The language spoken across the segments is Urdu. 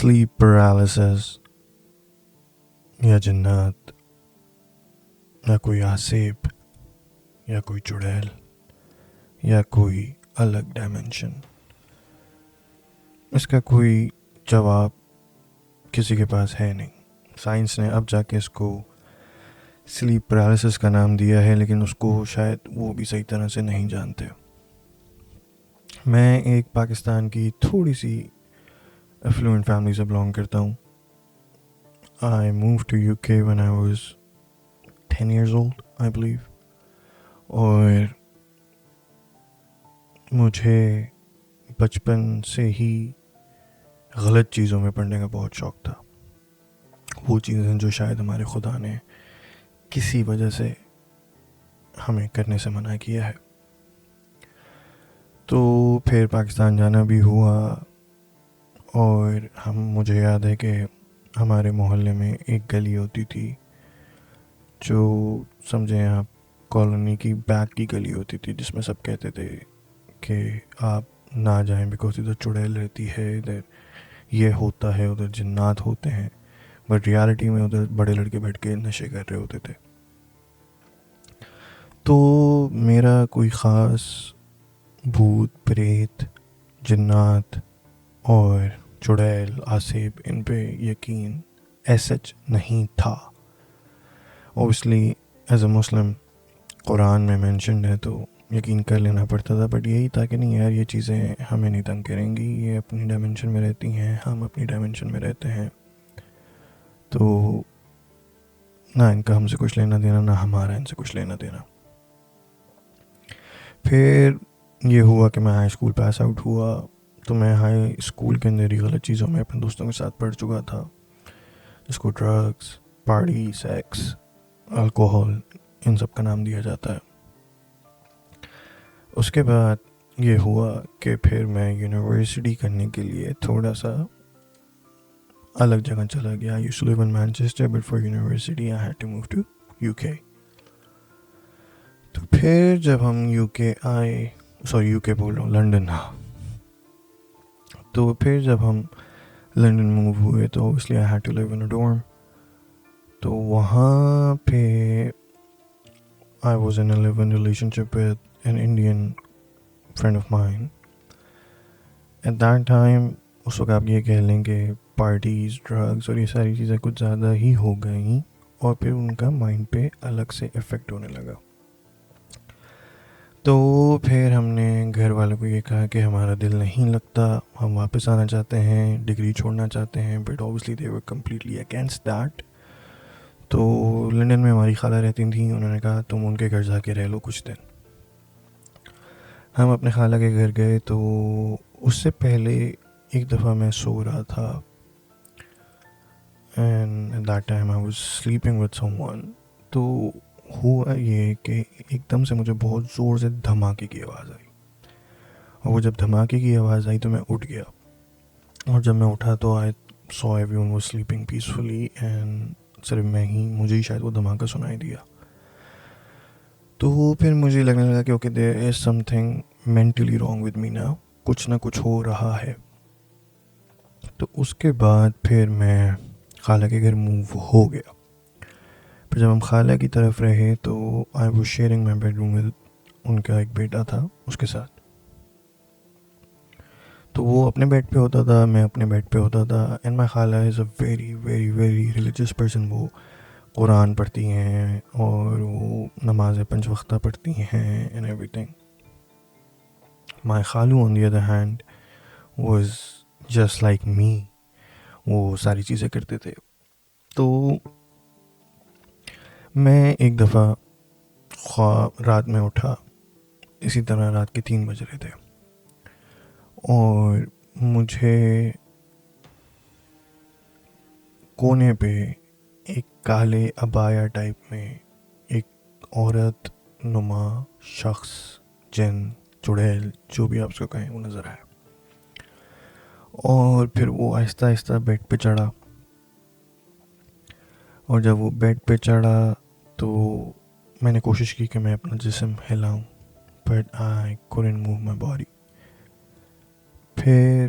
sleep paralysis یا جنات یا کوئی آسیب یا کوئی چڑیل یا کوئی الگ ڈائمینشن، اس کا کوئی جواب کسی کے پاس ہے نہیں. سائنس نے اب جا کے اس کو سلیپ پیرالسس کا نام دیا ہے، لیکن اس کو شاید وہ بھی صحیح طرح سے نہیں جانتے. میں ایک پاکستان کی تھوڑی سی افلوئنٹ فیملی سے بلانگ کرتا ہوں. I moved to UK when I was 10 years old, I believe. اور مجھے بچپن سے ہی غلط چیزوں میں پڑھنے کا بہت شوق تھا. وہ چیزیں جو شاید ہمارے خدا نے کسی وجہ سے ہمیں کرنے سے منع کیا ہے. تو پھر پاکستان جانا بھی ہوا، اور مجھے یاد ہے کہ ہمارے محلے میں ایک گلی ہوتی تھی جو سمجھیں آپ کالونی کی بیک کی گلی ہوتی تھی، جس میں سب کہتے تھے کہ آپ نہ جائیں بیکاز ادھر چڑیل رہتی ہے، ادھر یہ ہوتا ہے، ادھر جنات ہوتے ہیں. بٹ ریالٹی میں ادھر بڑے لڑکے بیٹھ کے نشے کر رہے ہوتے تھے. تو میرا کوئی خاص بھوت پریت جنات اور چڑیل آسیب ان پہ یقین ایسچ نہیں تھا. اوبویسلی ایز اے مسلم قرآن میں مینشنڈ ہے تو یقین کر لینا پڑتا تھا، بٹ یہی تھا کہ نہیں یار یہ چیزیں ہمیں نہیں تنگ کریں گی، یہ اپنی ڈائمینشن میں رہتی ہیں، ہم اپنی ڈائمینشن میں رہتے ہیں، تو نہ ان کا ہم سے کچھ لینا دینا، نہ ہمارا ان سے کچھ لینا دینا. پھر یہ ہوا کہ میں ہائی اسکول پاس آؤٹ ہوا، تو میں ہائی اسکول کے اندر ہی غلط چیزوں میں اپنے دوستوں کے ساتھ پڑھ چکا تھا، جس کو ڈرگس، پارٹی، سیکس، الکوہل ان سب کا نام دیا جاتا ہے. اس کے بعد یہ ہوا کہ پھر میں یونیورسٹی کرنے کے لیے تھوڑا سا الگ جگہ چلا گیا. I used to live in Manchester, but for university I had to move to UK. تو پھر جب ہم UK آئے، UK بول رہا ہوں، لنڈن. ہاں، تو پھر جب ہم لنڈن موو ہوئے تو obviously I had to live in a dorm. تو وہاں پہ I was in a live-in relationship with an Indian friend of mine. At that time اس وقت آپ یہ کہہ لیں کہ پارٹیز، ڈرگس اور یہ ساری چیزیں کچھ زیادہ ہی ہو گئیں، اور پھر ان کا مائنڈ پہ الگ سے افیکٹ ہونے لگا. تو پھر ہم نے گھر والوں کو یہ کہا کہ ہمارا دل نہیں لگتا، ہم واپس آنا چاہتے ہیں، ڈگری چھوڑنا چاہتے ہیں، but obviously they were completely against that. تو لنڈن میں ہماری خالہ رہتی تھیں، انہوں نے کہا تم ان کے گھر جا کے رہ لو کچھ دن. ہم اپنے خالہ کے گھر گئے. تو اس سے پہلے ایک دفعہ میں سو رہا تھا، and at that time I was sleeping with someone. تو ہوا یہ کہ ایک دم سے مجھے بہت زور سے دھماکے کی آواز آئی، اور وہ جب دھماکے کی آواز آئی تو میں اٹھ گیا. اور جب میں اٹھا تو I saw everyone was sleeping peacefully, and صرف مجھے ہی شاید وہ دھماکہ سنائی دیا. تو پھر مجھے لگنے لگا کہ okay there is something mentally wrong with me now، کچھ نہ کچھ ہو رہا ہے. تو اس کے بعد پھر میں خالہ کے گھر موو ہو گیا. پھر جب ہم خالہ کی طرف رہے تو I was sharing my bedroom with ان کا ایک بیٹا تھا اس کے ساتھ. تو وہ اپنے بیڈ پہ ہوتا تھا، میں اپنے بیڈ پہ ہوتا تھا. and my خالہ is a very very very religious person. وہ قرآن پڑھتی ہیں اور وہ نماز 5 وقتہ پڑھتی ہیں and everything. My خالو on the other hand was just like me. وہ ساری چیزیں کرتے تھے. تو میں ایک دفعہ رات میں اٹھا، اسی طرح رات کے 3 بج رہے تھے، اور مجھے کونے پہ ایک کالے عبایا ٹائپ میں ایک عورت نما شخص، جن، چڑیل، جو بھی آپ اس کو کہیں، وہ نظر آیا. اور پھر وہ آہستہ آہستہ بیڈ پہ چڑھا، اور جب وہ بیڈ پہ چڑھا تو میں نے کوشش کی کہ میں اپنا جسم ہلاؤں، but I couldn't move my body. پھر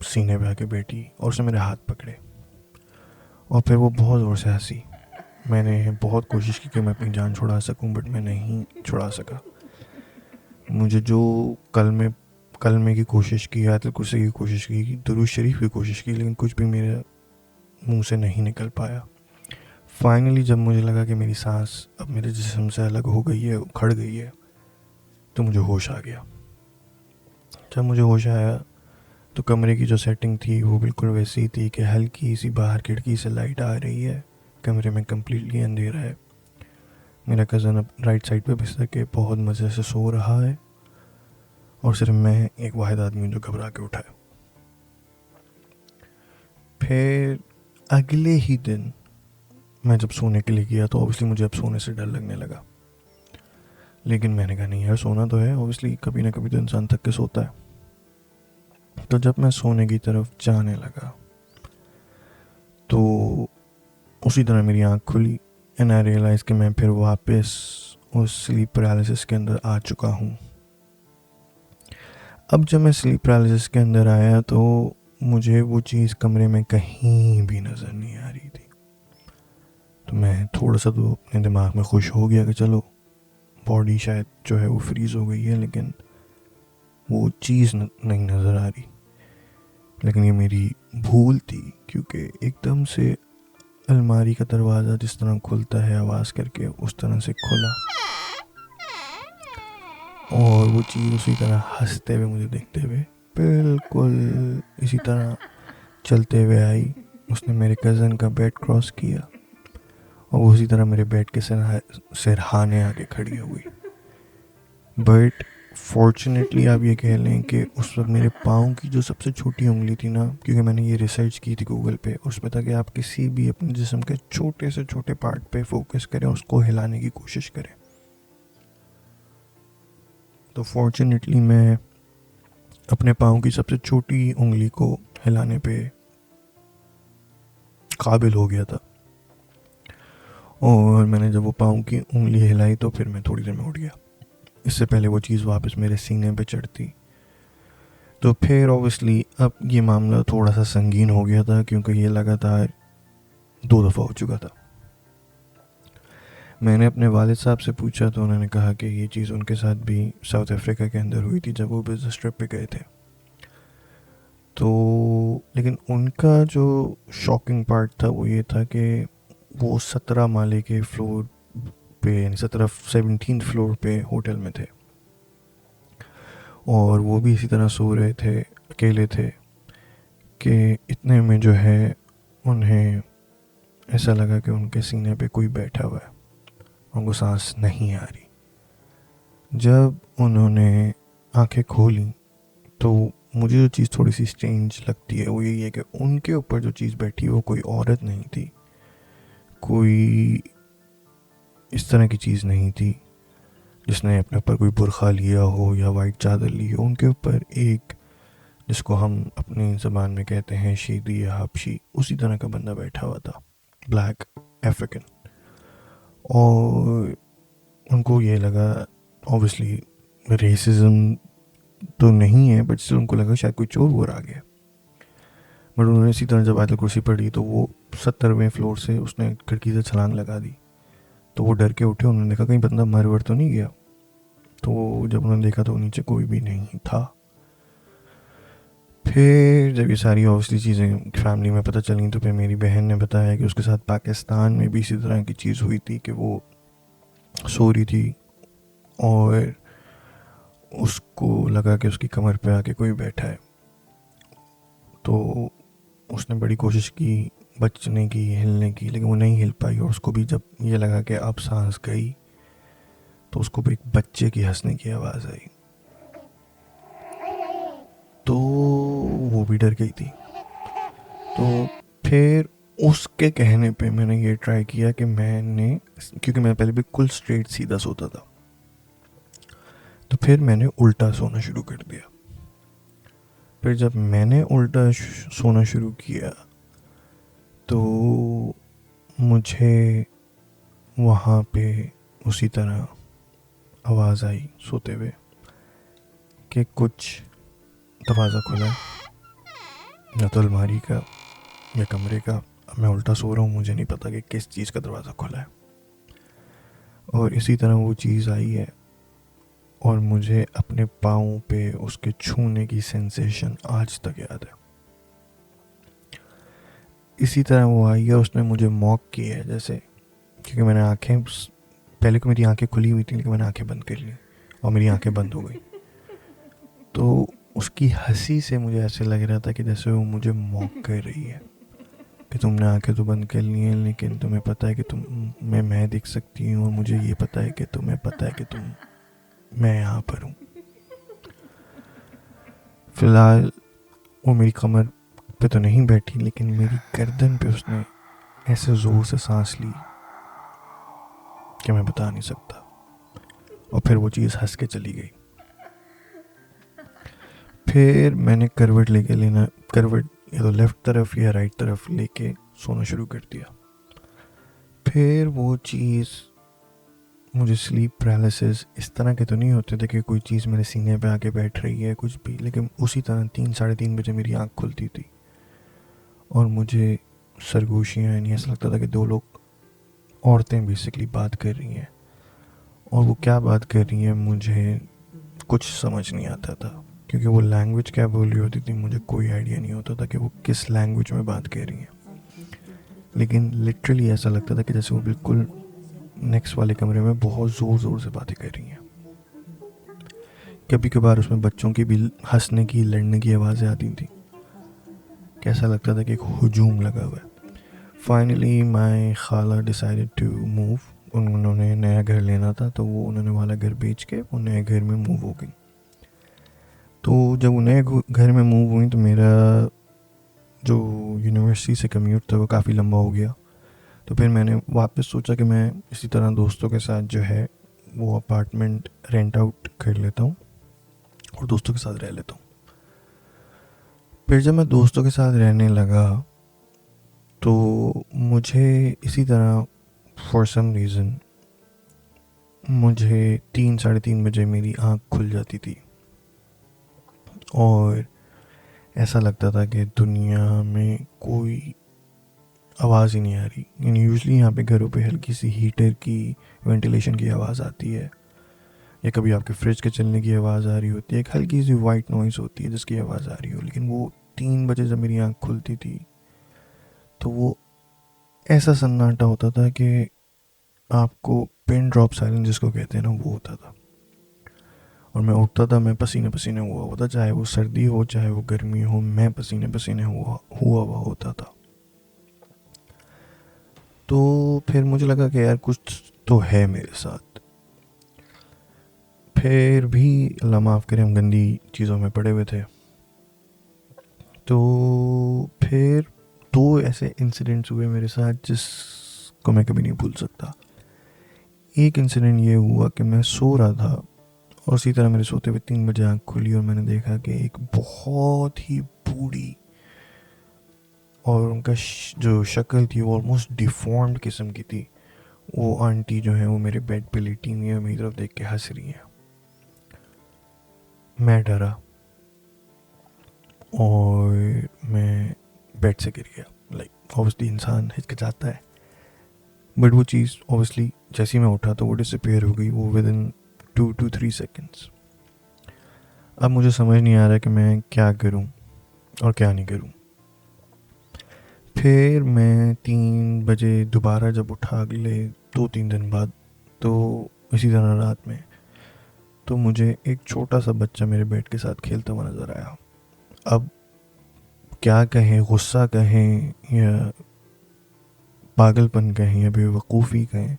سینے پہ آکے بیٹھی, اور اسے میرے ہاتھ پکڑے, اور پھر وہ بہت زور سے ہنسی. میں نے بہت کوشش کی کہ میں اپنی جان چھڑا سکوں, بٹ میں نہیں چھڑا سکا. مجھے جو کلمے کی کوشش کی, آیت الکرسی کی کوشش کی, درود شریف کی کوشش کی, لیکن کچھ بھی میرے منہ سے نہیں نکل پایا. فائنلی جب مجھے لگا کہ میری سانس اب میرے جسم سے الگ ہو گئی ہے, اکھڑ گئی ہے, تو مجھے ہوش آ گیا. جب مجھے ہوش آیا تو کمرے کی جو سیٹنگ تھی وہ بالکل ویسی تھی کہ ہلکی سی باہر کھڑکی سے لائٹ آ رہی ہے, کمرے میں کمپلیٹلی اندھیرا ہے. میرا کزن اب رائٹ سائڈ پہ بستر کے بہت مزے سے سو رہا ہے, اور صرف میں ایک واحد آدمی ہوں جو گھبرا کے اٹھا ہے. پھر اگلے ہی دن میں جب سونے کے لیے گیا تو اوبیسلی مجھے اب سونے سے ڈر لگنے لگا, لیکن میں نے کہا نہیں یار, سونا تو ہے, اوبیسلی کبھی نہ کبھی تو انسان تھک کے سوتا ہے. تو جب میں سونے کی طرف جانے لگا تو اسی طرح میری آنکھ کھلی, اینڈ آئی ریئلائز کہ میں پھر واپس اس سلیپ پیرالسس کے اندر آ چکا ہوں. اب جب میں سلیپ پیرالسس کے اندر آیا تو مجھے وہ چیز کمرے میں کہیں بھی نظر نہیں آ رہی تھی. تو میں تھوڑا سا تو اپنے دماغ میں خوش ہو گیا کہ چلو باڈی شاید جو ہے وہ فریز ہو گئی ہے, لیکن وہ چیز نہیں نظر آ رہی. لیکن یہ میری بھول تھی, کیونکہ ایک دم سے الماری کا دروازہ جس طرح کھلتا ہے آواز کر کے, اس طرح سے کھلا, اور وہ چیز اسی طرح ہنستے ہوئے مجھے دیکھتے ہوئے بالکل اسی طرح چلتے ہوئے آئی. اس نے میرے کزن کا بیڈ کراس کیا, اور وہ اسی طرح میرے بیڈ کے سرہانے آگے کھڑی ہوئی. بٹ فارچونیٹلی آپ یہ کہہ لیں کہ اس وقت میرے پاؤں کی جو سب سے چھوٹی انگلی تھی نا, کیونکہ میں نے یہ ریسرچ کی تھی گوگل پہ, اس میں تھا کہ آپ کسی بھی اپنے جسم کے چھوٹے سے چھوٹے پارٹ پہ فوکس کریں, اس کو ہلانے کی کوشش کریں. تو فارچونیٹلی میں اپنے پاؤں کی سب سے چھوٹی انگلی کو ہلانے پہ قابل ہو گیا تھا, اور میں نے جب وہ پاؤں کی انگلی ہلائی تو پھر میں تھوڑی دیر میں اٹھ گیا. اس سے پہلے وہ چیز واپس میرے سینے پہ چڑھتی. تو پھر اوبیسلی اب یہ معاملہ تھوڑا سا سنگین ہو گیا تھا, کیونکہ یہ لگاتار 2 دفعہ ہو چکا تھا. میں نے اپنے والد صاحب سے پوچھا تو انہوں نے کہا کہ یہ چیز ان کے ساتھ بھی ساؤتھ افریقہ کے اندر ہوئی تھی جب وہ بزنس ٹرپ پہ گئے تھے. تو لیکن ان کا جو شاکنگ پارٹ تھا وہ یہ تھا کہ وہ 17 مالے کے فلور پہ, یعنی 17 فلور پہ ہوٹل میں تھے, اور وہ بھی اسی طرح سو رہے تھے, اکیلے تھے, کہ اتنے میں جو ہے انہیں ایسا لگا کہ ان کے سینے پہ کوئی بیٹھا ہوا ہے, ان کو سانس نہیں آ رہی. جب انہوں نے آنکھیں کھولیں تو مجھے جو چیز تھوڑی سی اسٹرینج لگتی ہے وہ یہی ہے کہ ان کے اوپر جو چیز بیٹھی وہ کوئی عورت نہیں تھی, کوئی اس طرح کی چیز نہیں تھی جس نے اپنے اوپر کوئی برقع لیا ہو یا وائٹ چادر لی ہو. ان کے اوپر ایک, جس کو ہم اپنی زبان میں کہتے ہیں شیدی یا حبشی, اسی طرح کا بندہ بیٹھا ہوا تھا, بلیک افریقن. اور ان کو یہ لگا, اوبیسلی ریسزم تو نہیں ہے, بٹ ان کو لگا شاید کوئی چور وور آ گیا. بٹ انہوں نے اسی طرح جب آیت الکرسی پڑھی تو وہ 70ویں فلور سے اس نے کھڑکی سے چھلانگ لگا دی. تو وہ ڈر کے اٹھے, انہوں نے دیکھا کہیں بندہ مر ور تو نہیں گیا. تو جب انہوں نے دیکھا تو نیچے کوئی بھی نہیں تھا. پھر جب یہ ساری اوبیسلی چیزیں فیملی میں پتہ چلیں تو پھر میری بہن نے بتایا کہ اس کے ساتھ پاکستان میں بھی اسی طرح کی چیز ہوئی تھی, کہ وہ سو رہی تھی اور اس کو لگا کہ اس کی کمر پہ آ کے کوئی بیٹھا ہے. تو اس نے بڑی کوشش کی بچنے کی, ہلنے کی, لیکن وہ نہیں ہل پائی, اور اس کو بھی جب یہ لگا کہ اب سانس گئی تو اس کو بھی ایک بچے کی ہنسنے کی آواز آئی. تو وہ بھی ڈر گئی تھی. تو پھر اس کے کہنے پہ میں نے یہ ٹرائی کیا کہ میں نے, کیونکہ میں پہلے بالکل اسٹریٹ سیدھا سوتا تھا, تو پھر میں نے الٹا سونا شروع کر دیا. پھر جب میں نے الٹا سونا شروع کیا تو مجھے وہاں پہ اسی طرح آواز آئی سوتے ہوئے کہ کچھ دروازہ کھلا ہے، یا تو الماری کا یا کمرے کا. اب میں الٹا سو رہا ہوں، مجھے نہیں پتا کہ کس چیز کا دروازہ کھلا ہے. اور اسی طرح وہ چیز آئی ہے اور مجھے اپنے پاؤں پہ اس کے چھونے کی سینسیشن آج تک یاد ہے. اسی طرح وہ آئی ہے، اس نے مجھے موک کیا ہے جیسے، کیونکہ میں نے آنکھیں، پہلے کو میری آنکھیں کھلی ہوئی تھیں لیکن میں نے آنکھیں بند کر لی اور میری آنکھیں بند ہو گئی. تو اس کی ہنسی سے مجھے ایسے لگ رہا تھا کہ جیسے وہ مجھے موک کر رہی ہے کہ تم نے آنکھیں تو بند کر لی ہیں لیکن تمہیں پتہ ہے کہ میں دیکھ سکتی ہوں، اور مجھے یہ پتہ ہے کہ تمہیں پتہ ہے کہ میں یہاں پر ہوں. فی الحال وہ میری کمر پہ تو نہیں بیٹھی لیکن میری گردن پہ اس نے ایسے زور سے سانس لی کہ میں بتا نہیں سکتا. اور پھر وہ چیز ہنس کے چلی گئی. پھر میں نے کروٹ لے کے کروٹ یا تو لیفٹ طرف یا رائٹ طرف لے کے سونا شروع کر دیا. پھر وہ چیز مجھے سلیپ پیرالائسس اس طرح کے تو نہیں ہوتے تھے کہ کوئی چیز میرے سینے پہ آ کے بیٹھ رہی ہے کچھ بھی، لیکن اسی طرح 3-3:30 بجے میری آنکھ کھلتی تھی اور مجھے سرگوشیاں، یعنی ایسا لگتا تھا کہ دو لوگ، عورتیں بیسکلی بات کر رہی ہیں، اور وہ کیا بات کر رہی ہیں مجھے کچھ سمجھ نہیں آتا تھا، کیونکہ وہ لینگویج کیا بول رہی ہوتی تھی مجھے کوئی آئیڈیا نہیں ہوتا تھا کہ وہ کس لینگویج میں بات کر رہی ہیں. لیکن لٹرلی ایسا لگتا تھا کہ جیسے وہ بالکل نیکسٹ والے کمرے میں بہت زور زور سے باتیں کر رہی ہیں. کبھی کبھار اس میں بچوں کی بھی ہنسنے کی، لڑنے کی آوازیں آتی تھیں. کیسا لگتا تھا کہ ایک ہجوم لگا ہوا ہے. فائنلی مائی خالہ ڈیسائیڈڈ ٹو موو. انہوں نے نیا گھر لینا تھا تو وہ انہوں نے والا گھر بیچ کے وہ نئے گھر میں موو ہو گئی. تو جب وہ نئے گھر میں موو ہوئی تو میرا جو یونیورسٹی سے کمیوٹ تھا وہ کافی لمبا ہو گیا. تو پھر میں نے واپس سوچا کہ میں اسی طرح دوستوں کے ساتھ جو ہے وہ اپارٹمنٹ رینٹ آؤٹ کر لیتا ہوں اور دوستوں کے ساتھ رہ لیتا ہوں. پھر جب میں دوستوں کے ساتھ رہنے لگا تو مجھے اسی طرح فار سم ریزن مجھے 3-3:30 بجے میری آنکھ کھل جاتی تھی اور ایسا لگتا تھا کہ دنیا میں کوئی آواز ہی نہیں آ رہی. یعنی یوزلی یہاں پہ گھروں پہ ہلکی سی ہیٹر کی، وینٹیلیشن کی آواز آتی ہے، یا کبھی آپ کے فریج کے چلنے کی آواز آ رہی ہوتی ہے، ایک ہلکی سی وائٹ نوائز ہوتی ہے جس کی آواز آ رہی ہو. لیکن وہ 3 بجے جب میری آنکھ کھلتی تھی تو وہ ایسا سناٹا ہوتا تھا کہ آپ کو پن ڈراپ سائلنس جس کو کہتے ہیں نا وہ ہوتا تھا. اور میں اٹھتا تھا، میں پسینے پسینے ہوا ہوتا، چاہے وہ سردی ہو چاہے وہ گرمی ہو، میں پسینے پسینے ہوا ہوتا تھا. تو پھر مجھے لگا کہ یار کچھ تو ہے میرے ساتھ. پھر بھی اللہ معاف کرے ہم گندی چیزوں میں پڑے ہوئے تھے. تو پھر 2 ایسے انسیڈنٹس ہوئے میرے ساتھ جس کو میں کبھی نہیں بھول سکتا. ایک انسیڈنٹ یہ ہوا کہ میں سو رہا تھا اور اسی طرح میرے سوتے ہوئے 3 بجے آنکھ کھلی اور میں نے دیکھا کہ ایک بہت ہی بوڑھی، اور ان کا جو شکل تھی وہ آلموسٹ ڈیفارمڈ قسم کی تھی، وہ آنٹی جو ہیں وہ میرے بیڈ پہ لیٹی ہوئی ہیں اور میری طرف دیکھ کے ہنس رہی ہیں. میں ڈرا اور میں بیڈ سے گر گیا. لائک اوبیسلی انسان ہچکچاتا ہے، بٹ وہ چیز اوبیسلی جیسے ہی میں اٹھا تو وہ ڈس اپیئر ہو گئی، وہ ود ان 2 to 3 seconds. اب مجھے سمجھ نہیں آ رہا کہ میں کیا کروں اور کیا نہیں کروں. پھر میں 3 بجے دوبارہ جب اٹھا اگلے 2-3 دن بعد، تو اسی طرح رات میں، تو مجھے ایک چھوٹا سا بچہ میرے بیڈ کے ساتھ کھیلتا ہوا نظر آیا. اب کیا کہیں، غصہ کہیں یا پاگل پن کہیں یا بے وقوفی کہیں،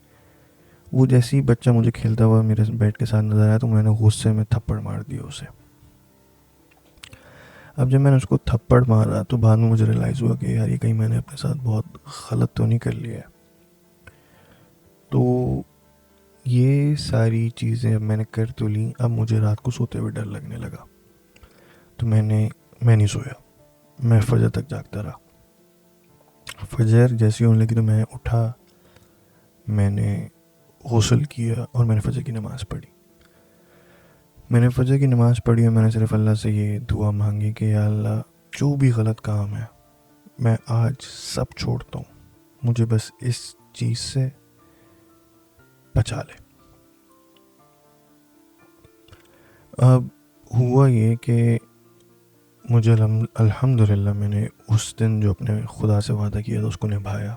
وہ جیسے ہی بچہ مجھے کھیلتا ہوا میرے بیڈ کے ساتھ نظر آیا تو میں نے غصے میں تھپڑ مار دیا اسے. اب جب میں نے اس کو تھپڑ مارا تو بعد میں مجھے ریلائز ہوا کہ یار یہ کہیں میں نے اپنے ساتھ بہت غلط تو نہیں کر لیا ہے. تو یہ ساری چیزیں اب میں نے کر تو لی. اب مجھے رات کو سوتے ہوئے ڈر لگنے لگا تو میں نہیں سویا، میں فجر تک جاگتا رہا. فجر جیسی ہونے لگی تو میں اٹھا، میں نے غسل کیا اور میں نے فجر کی نماز پڑھی. میں نے فجر کی نماز پڑھی اور میں نے صرف اللہ سے یہ دعا مانگی کہ یا اللہ جو بھی غلط کام ہے میں آج سب چھوڑتا ہوں، مجھے بس اس چیز سے بچا لے۔ اب ہوا یہ کہ مجھے الحمدللہ میں نے اس دن جو اپنے خدا سے وعدہ کیا تھا اس کو نبھایا،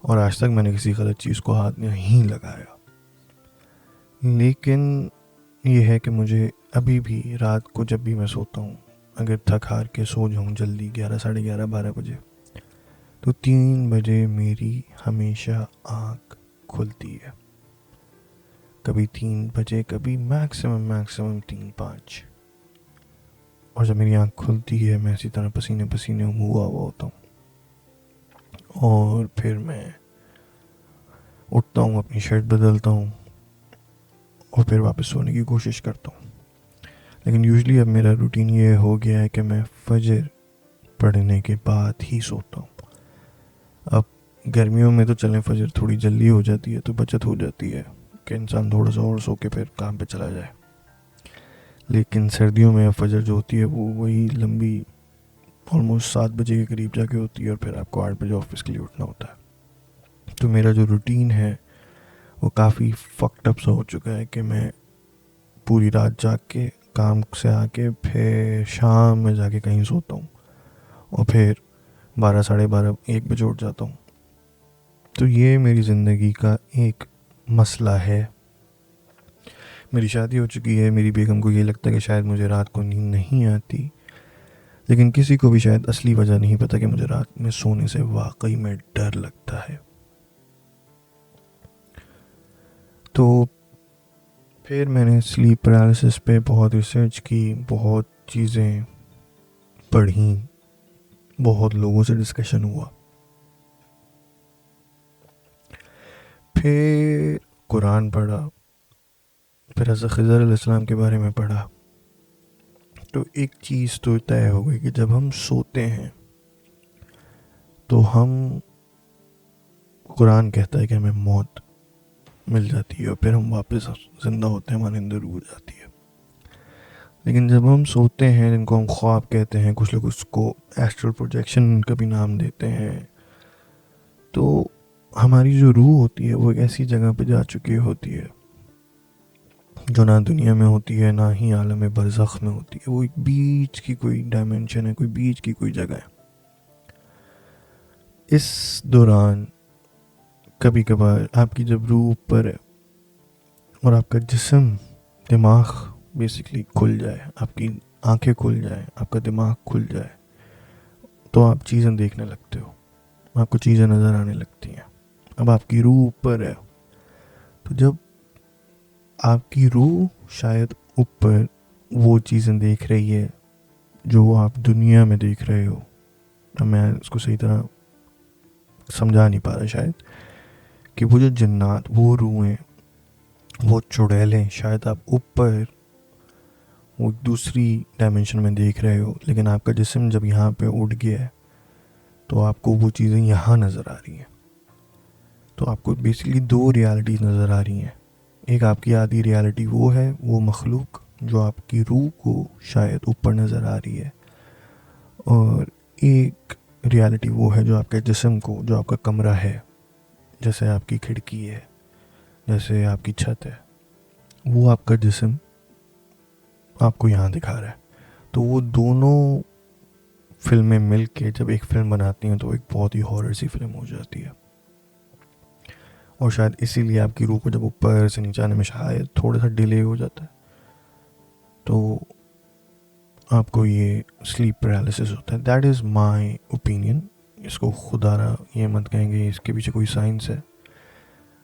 اور آج تک میں نے کسی غلط چیز کو ہاتھ نہیں لگایا۔ لیکن یہ ہے کہ مجھے ابھی بھی رات کو جب بھی میں سوتا ہوں، اگر تھک ہار کے سو جاؤں جلدی 11 ساڑھے 11 12 بجے، تو 3 بجے میری ہمیشہ آنکھ کھلتی ہے، کبھی 3 بجے، کبھی میکسیمم 3-5، اور جب میری آنکھ کھلتی ہے میں اسی طرح پسینے ہوا ہوتا ہوں، اور پھر میں اٹھتا ہوں، اپنی شرٹ بدلتا ہوں اور پھر واپس سونے کی کوشش کرتا ہوں۔ لیکن یوزلی اب میرا روٹین یہ ہو گیا ہے کہ میں فجر پڑھنے کے بعد ہی سوتا ہوں۔ اب گرمیوں میں تو چلیں فجر تھوڑی جلدی ہو جاتی ہے تو بچت ہو جاتی ہے کہ انسان تھوڑا سا اور سو کے پھر کام پہ چلا جائے، لیکن سردیوں میں اب فجر جو ہوتی ہے وہ وہی لمبی آلموسٹ 7 بجے کے قریب جا کے ہوتی ہے، اور پھر آپ کو 8 بجے آفس کے لیے اٹھنا ہوتا ہے۔ تو میرا جو روٹین ہے وہ کافی فکڈ اپ سا ہو چکا ہے کہ میں پوری رات جاگ کے کام سے آ کے پھر شام میں جا کے کہیں سوتا ہوں، اور پھر 12 ساڑھے 12 1 بجے اٹھ جاتا ہوں۔ تو یہ میری زندگی کا ایک مسئلہ ہے۔ میری شادی ہو چکی ہے، میری بیگم کو یہ لگتا ہے کہ شاید مجھے رات کو نیند نہیں آتی، لیکن کسی کو بھی شاید اصلی وجہ نہیں پتا کہ مجھے رات میں سونے سے واقعی میں ڈر لگتا ہے۔ تو پھر میں نے سلیپ پیرالسس پہ بہت ریسرچ کی، بہت چیزیں پڑھیں، بہت لوگوں سے ڈسکشن ہوا، پھر قرآن پڑھا، پھر حضرت خضر علیہ السلام کے بارے میں پڑھا۔ تو ایک چیز تو طے ہو گئی کہ جب ہم سوتے ہیں تو قرآن کہتا ہے کہ ہمیں موت مل جاتی ہے اور پھر ہم واپس زندہ ہوتے ہیں، ہماری اندر روح جاتی ہے۔ لیکن جب ہم سوتے ہیں، جن کو ہم خواب کہتے ہیں، کچھ لوگ اس کو ایسٹرل پروجیکشن کا بھی نام دیتے ہیں، تو ہماری جو روح ہوتی ہے وہ ایک ایسی جگہ پہ جا چکی ہوتی ہے جو نہ دنیا میں ہوتی ہے نہ ہی عالم برزخ میں ہوتی ہے، وہ ایک بیچ کی کوئی ڈائمنشن ہے، کوئی بیچ کی کوئی جگہ ہے۔ اس دوران کبھی کبھار آپ کی جب روح اوپر ہے اور آپ کا جسم، دماغ بیسیکلی کھل جائے، آپ کی آنکھیں کھل جائیں، آپ کا دماغ کھل جائے، تو آپ چیزیں دیکھنے لگتے ہو، آپ کو چیزیں نظر آنے لگتی ہیں۔ اب آپ کی روح اوپر ہے، تو جب آپ کی روح شاید اوپر وہ چیزیں دیکھ رہی ہے جو آپ دنیا میں دیکھ رہے ہو، اب میں اس کو صحیح طرح سمجھا نہیں پا رہا شاید، کہ وہ جو جنات، وہ روحیں، وہ چڑیلیں، شاید آپ اوپر وہ دوسری ڈائمنشن میں دیکھ رہے ہو، لیکن آپ کا جسم جب یہاں پہ اٹھ گیا ہے تو آپ کو وہ چیزیں یہاں نظر آ رہی ہیں۔ تو آپ کو بیسیکلی 2 ریالٹیز نظر آ رہی ہیں۔ ایک آپ کی آدھی ریالٹی وہ ہے، وہ مخلوق جو آپ کی روح کو شاید اوپر نظر آ رہی ہے، اور ایک ریالٹی وہ ہے جو آپ کے جسم کو، جو آپ کا کمرہ ہے، جیسے آپ کی کھڑکی ہے، جیسے آپ کی چھت ہے، وہ آپ کا جسم آپ کو یہاں دکھا رہا ہے۔ تو وہ دونوں فلمیں مل کے جب ایک فلم بناتی ہیں تو ایک بہت ہی ہارر سی فلم ہو جاتی ہے، اور شاید اسی لیے آپ کی روح کو جب اوپر سے نیچے آنے میں شاید تھوڑا سا ڈیلے ہو جاتا ہے، تو آپ کو یہ سلیپ پیرالسس ہوتا ہے۔ That is my opinion. اس کو خدا را یہ مت کہیں گے اس کے پیچھے کوئی سائنس ہے،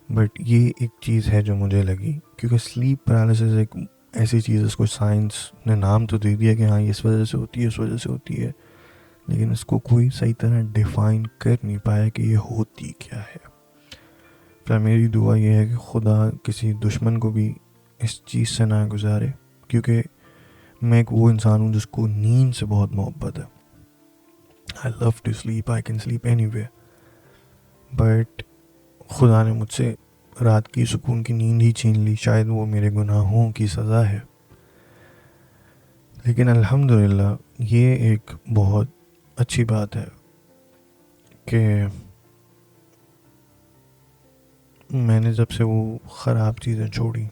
بٹ یہ ایک چیز ہے جو مجھے لگی، کیونکہ سلیپ پیرالسس ایک ایسی چیز ہے، اس کو سائنس نے نام تو دے دیا کہ ہاں یہ اس وجہ سے ہوتی ہے، اس وجہ سے ہوتی ہے، لیکن اس کو کوئی صحیح طرح ڈیفائن کر نہیں پایا کہ یہ ہوتی کیا ہے۔ پھر میری دعا یہ ہے کہ خدا کسی دشمن کو بھی اس چیز سے نہ گزارے، کیونکہ میں ایک وہ انسان ہوں جس کو نیند سے بہت محبت ہے۔ I love to sleep, I can sleep anywhere, but خدا نے مجھ سے رات کی سکون کی نیند ہی چھین لی۔ شاید وہ میرے گناہوں کی سزا ہے۔ لیکن الحمدللہ یہ ایک بہت اچھی بات ہے کہ میں نے جب سے وہ خراب چیزیں چھوڑی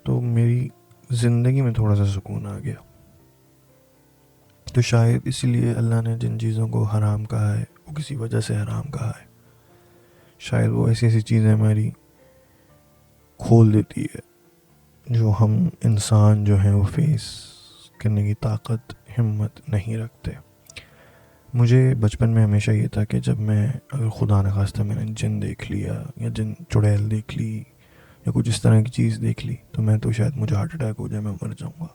تو میری زندگی میں تھوڑا سا سکون آ گیا. تو شاید اسی لیے اللہ نے جن چیزوں کو حرام کہا ہے وہ کسی وجہ سے حرام کہا ہے. شاید وہ ایسی ایسی چیزیں ہماری کھول دیتی ہے جو ہم انسان جو ہیں وہ فیس کرنے کی طاقت ہمت نہیں رکھتے. مجھے بچپن میں ہمیشہ یہ تھا کہ جب میں اگر خدا نخواستہ میں نے جن دیکھ لیا یا جن چڑیل دیکھ لی یا کچھ اس طرح کی چیز دیکھ لی تو میں تو شاید مجھے ہارٹ اٹیک ہو جائے, میں مر جاؤں گا.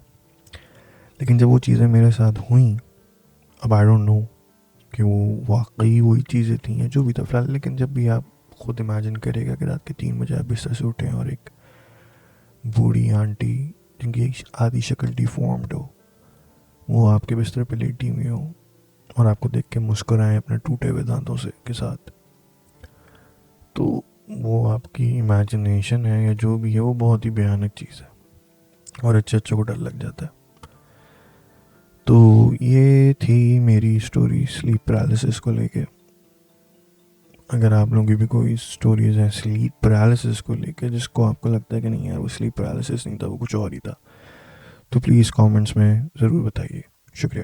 لیکن جب وہ چیزیں میرے ساتھ ہوئیں, اب آئی ڈونٹ نو کہ وہ واقعی وہی چیزیں تھیں یا جو بھی تھا. فی الحال لیکن جب بھی آپ خود امیجن کرے گا کہ رات کے 3 بجے آپ بستر سے اٹھیں اور ایک بوڑھی آنٹی جن کی آدھی شکل ڈیفارمڈ ہو وہ آپ کے بستر پہ لیٹی ہوئی ہو اور آپ کو دیکھ کے مسکرائیں اپنے ٹوٹے ہوئے دانتوں سے کے ساتھ, تو وہ آپ کی امیجنیشن ہے یا جو بھی ہے وہ بہت ہی بھیانک چیز ہے اور اچھے کو ڈر لگ جاتا ہے. تو یہ تھی میری سٹوری سلیپ پیرالسس کو لے کے. اگر آپ لوگوں کی بھی کوئی سٹوریز ہیں سلیپ پیرالسس کو لے کے جس کو آپ کو لگتا ہے کہ نہیں یار وہ سلیپ پیرالسس نہیں تھا وہ کچھ اور ہی تھا, تو پلیز کامنٹس میں ضرور بتائیے. شکریہ.